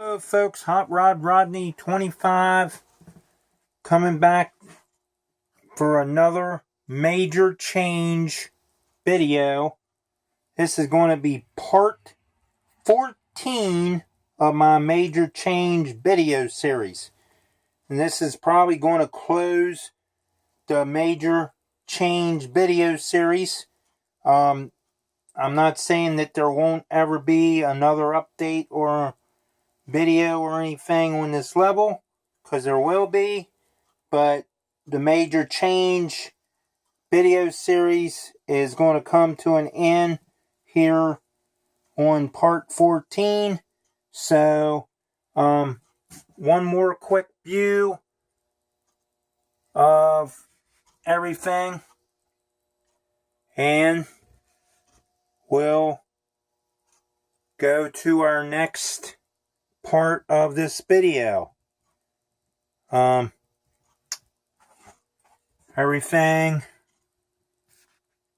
Hello folks, Hot Rod Rodney 25 coming back for another major change video. This is going to be part 14 of my major change video series. And this is probably going to close the major change video series. I'm not saying that there won't ever be another update or video or anything on this level, because there will be, but the major change video series is going to come to an end here on part 14. So one more quick view of everything, and we'll go to our next part of this video. Everything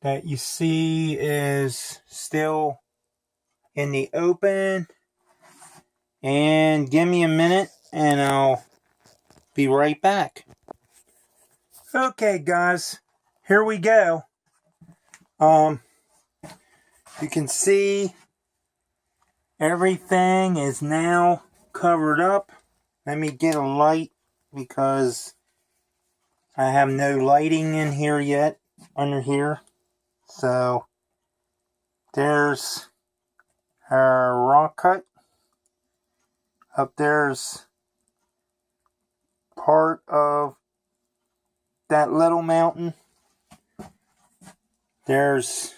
that you see is still in the open, and give me a minute and I'll be right back. Okay guys, here we go. You can see everything is now covered up. Let me get a light because I have no lighting in here yet, under here. So there's our rock cut. Up there's part of that little mountain. There's,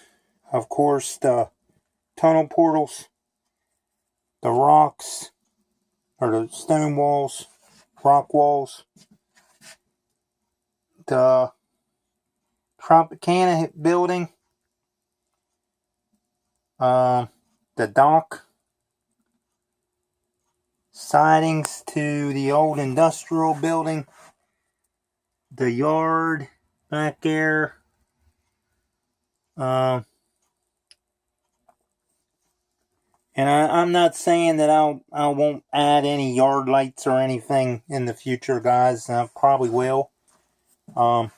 of course, the tunnel portals, the rocks, or the stone walls, rock walls, the Tropicana building, the dock, sidings to the old industrial building, the yard back there, and I'm not saying that I won't add any yard lights or anything in the future, guys. I probably will. I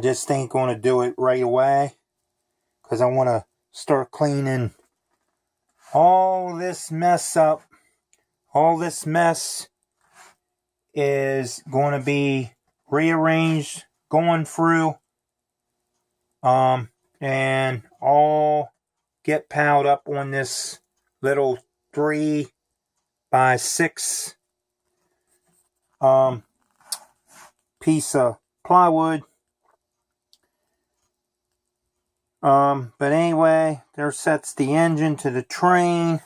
just ain't going to do it right away, because I want to start cleaning all this mess up. All this mess is going to be rearranged, going through, and all get piled up on this little 3x6 piece of plywood. But anyway, there sets the engine to the train.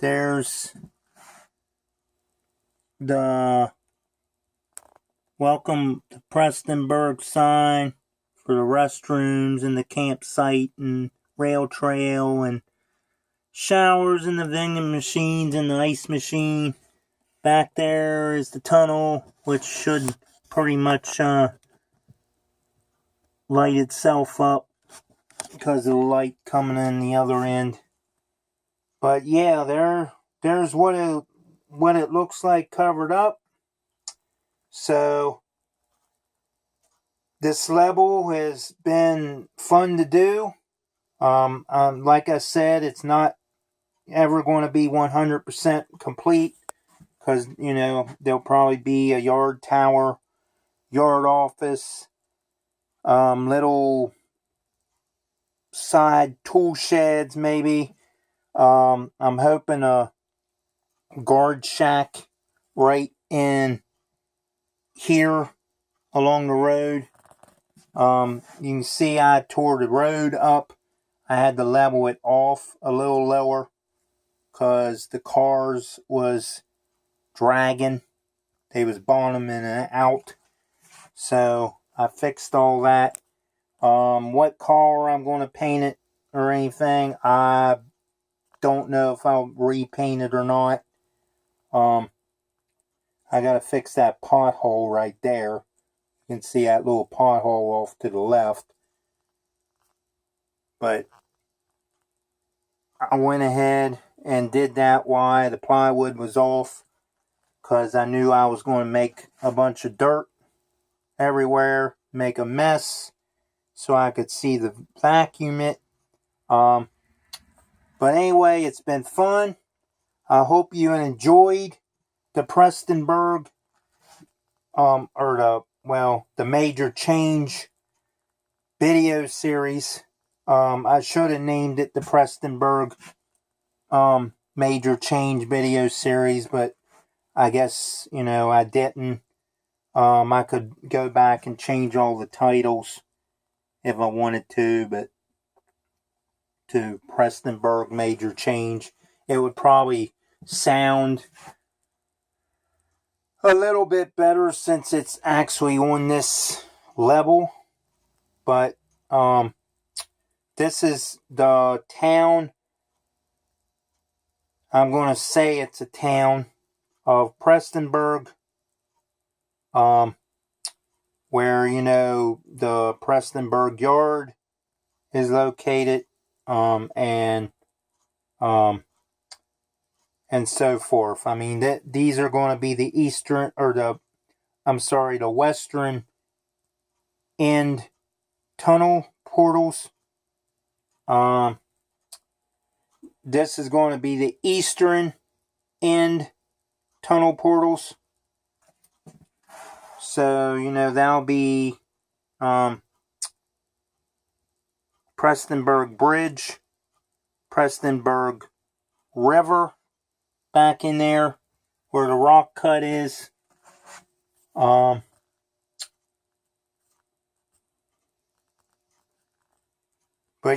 There's the welcome to Prestonburg sign for the restrooms and the campsite and rail trail and showers and the vending machines and the ice machine. Back there is the tunnel, which should pretty much light itself up because of the light coming in the other end. But yeah, there's what it looks like covered up. So this level has been fun to do. Like I said, it's not ever going to be 100% complete, because there'll probably be a yard tower, yard office, little side tool sheds maybe. I'm hoping a guard shack right in here along the road. You can see I tore the road up. I had to level it off a little lower because the cars was dragging. They was bottoming and out. So I fixed all that. What color I'm going to paint it or anything, I don't know if I'll repaint it or not. I got to fix that pothole right there. You can see that little pothole off to the left. But I went ahead and did that while the plywood was off, because I knew I was going to make a bunch of dirt everywhere, make a mess, so I could see the vacuum it. But anyway, it's been fun. I hope you enjoyed the Prestonburg, the Major Change video series. I should have named it the Prestonburg Major Change video series, but I guess, I didn't. I could go back and change all the titles if I wanted to, but to Prestonburg Major Change, it would probably sound a little bit better since it's actually on this level. But this is the town, I'm going to say it's a town of Prestonburg, where, the Prestonburg Yard is located, and so forth. I mean, these are going to be the the western end tunnel portals. This is going to be the eastern end tunnel portals. So, that'll be Prestonburg Bridge, Prestonburg River, back in there where the rock cut is. But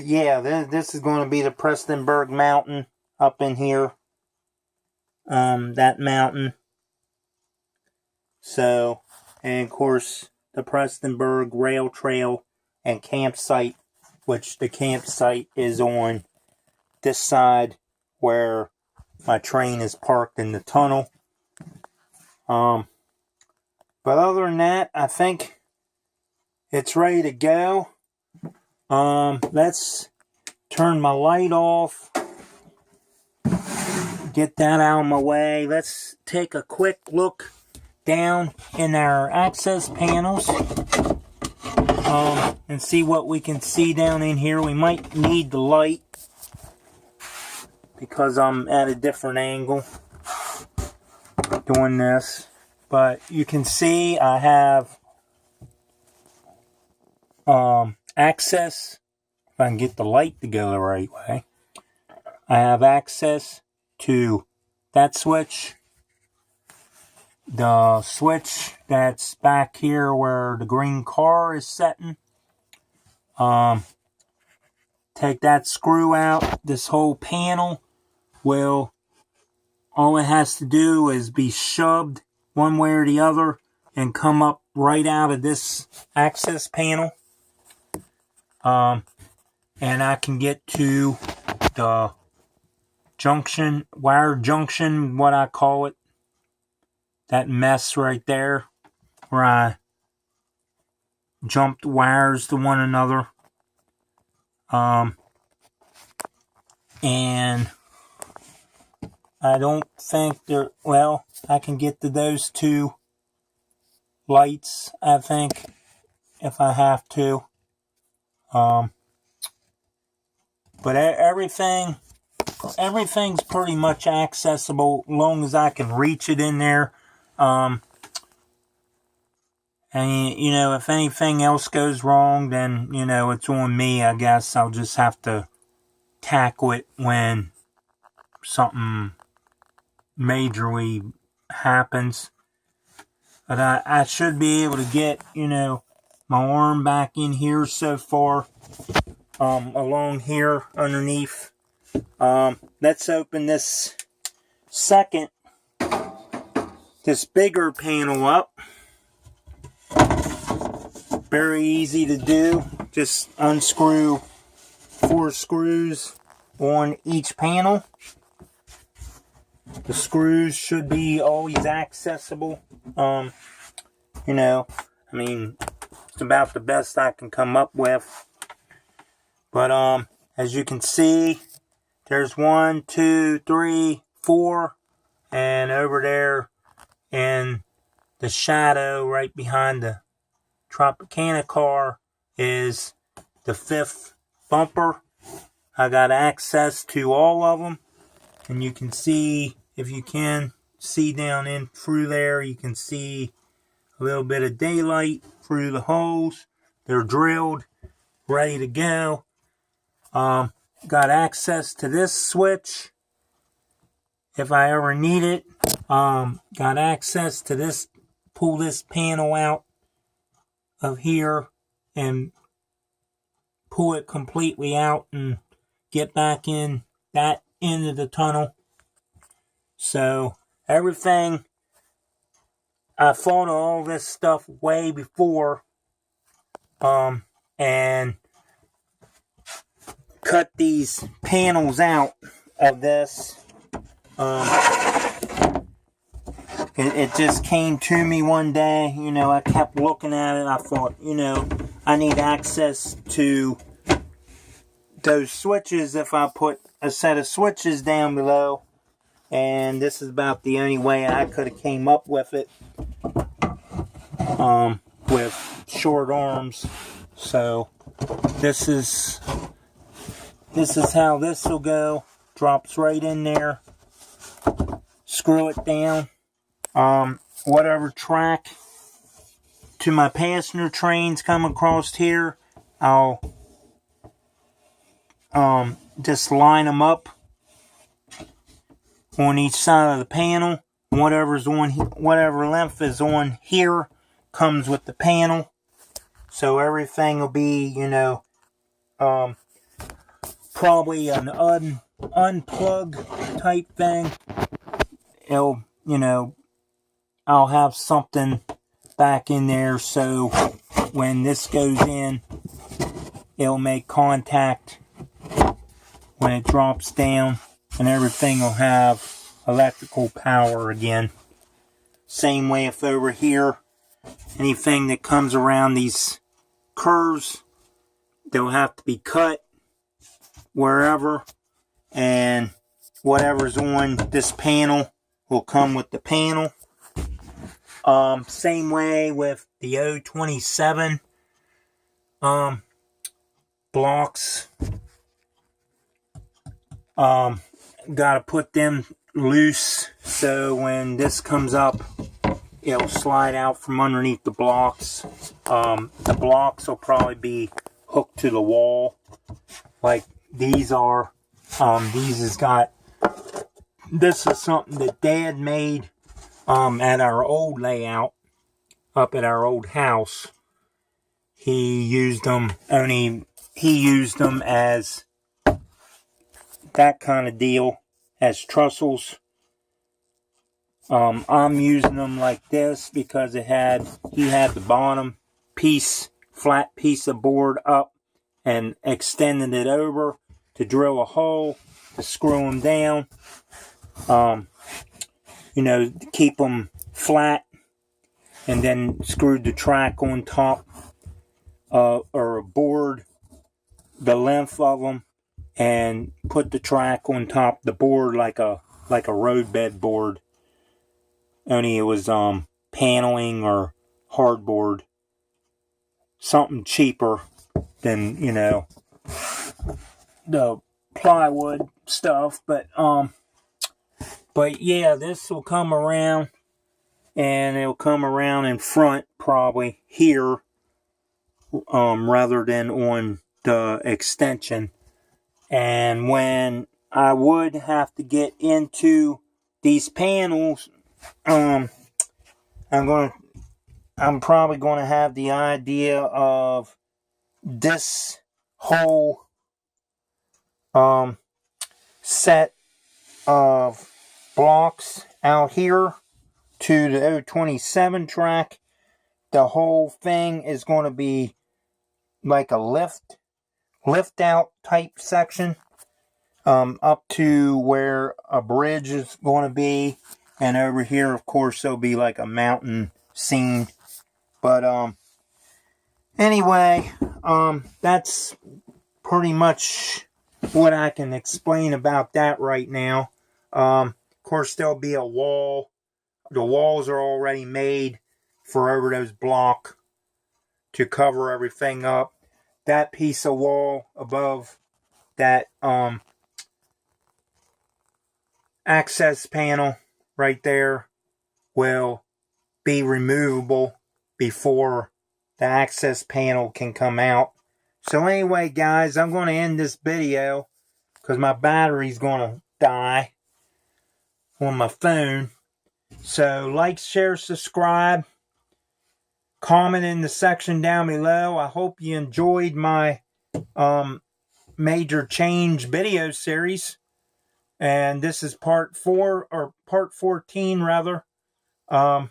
yeah, this is going to be the Prestonburg Mountain up in here. That mountain. So, and of course, the Prestonburg Rail Trail and campsite, which the campsite is on this side where my train is parked in the tunnel. But other than that, I think it's ready to go. Let's turn my light off. Get that out of my way. Let's take a quick look down in our access panels. And see what we can see down in here. We might need the light because I'm at a different angle doing this. But you can see I have access, if I can get the light to go the right way. I have access to that switch, the switch that's back here where the green car is setting. Take that screw out. This whole panel all it has to do is be shoved one way or the other and come up right out of this access panel. And I can get to the wire junction, what I call it. That mess right there where I jumped wires to one another. And I don't think I can get to those two lights, I think, if I have to. But everything's pretty much accessible as long as I can reach it in there. And, if anything else goes wrong, then, it's on me, I guess. I'll just have to tackle it when something majorly happens. But I should be able to get, my arm back in here so far, along here underneath. Let's open this bigger panel up. Very easy to do. Just unscrew 4 screws on each panel. The screws should be always accessible. It's about the best I can come up with. But, as you can see, There's 1, 2, 3, 4. And over there in the shadow right behind the Tropicana car is the 5th bumper. I got access to all of them. And you can see, if you can see down in through there, you can see a little bit of daylight through the holes. They're drilled, ready to go. Got access to this switch if I ever need it. Got access to this, pull this panel out of here and pull it completely out and get back in that end of the tunnel. So everything, I thought of all this stuff way before, and cut these panels out of this. It just came to me one day, I kept looking at it. I thought, I need access to those switches if I put a set of switches down below. And this is about the only way I could have came up with it, with short arms. So this is how this will go. Drops right in there. Screw it down. Whatever track to my passenger trains come across here, I'll just line them up on each side of the panel. Whatever length is on here comes with the panel. So everything will be, probably an unplug type thing. It'll, I'll have something back in there so when this goes in, it'll make contact when it drops down, and everything will have electrical power again. Same way if over here, anything that comes around these curves, they'll have to be cut wherever, and whatever's on this panel will come with the panel. Same way with the 027 blocks. Gotta put them loose so when this comes up, it'll slide out from underneath the blocks. The blocks will probably be hooked to the wall like these are. This is something that Dad made at our old layout up at our old house. He used them as that kind of deal, as trussels. I'm using them like this because he had the bottom flat piece of board up and extended it over to drill a hole to screw them down. To keep them flat, and then screwed the track on top, or a board, the length of them, and put the track on top of the board like a roadbed board. Only it was paneling or hardboard, something cheaper than the plywood stuff, but yeah, this will come around, and it'll come around in front probably here, rather than on the extension. And when I would have to get into these panels, I'm probably going to have the idea of this whole set of blocks out here to the 027 track. The whole thing is going to be like a lift out type section, up to where a bridge is going to be, and over here of course there'll be like a mountain scene. But anyway, that's pretty much what I can explain about that right now. Of course, there'll be a wall. The walls are already made for over those block to cover everything up. That piece of wall above that access panel right there will be removable before the access panel can come out. So anyway, guys, I'm going to end this video because my battery's going to die on my phone. So like, share, subscribe, comment in the section down below. I hope you enjoyed my major change video series. And this is part 4, or part 14 rather, of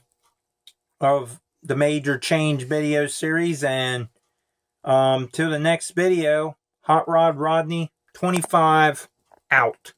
the major change video series. And till the next video, Hot Rod Rodney 25 out.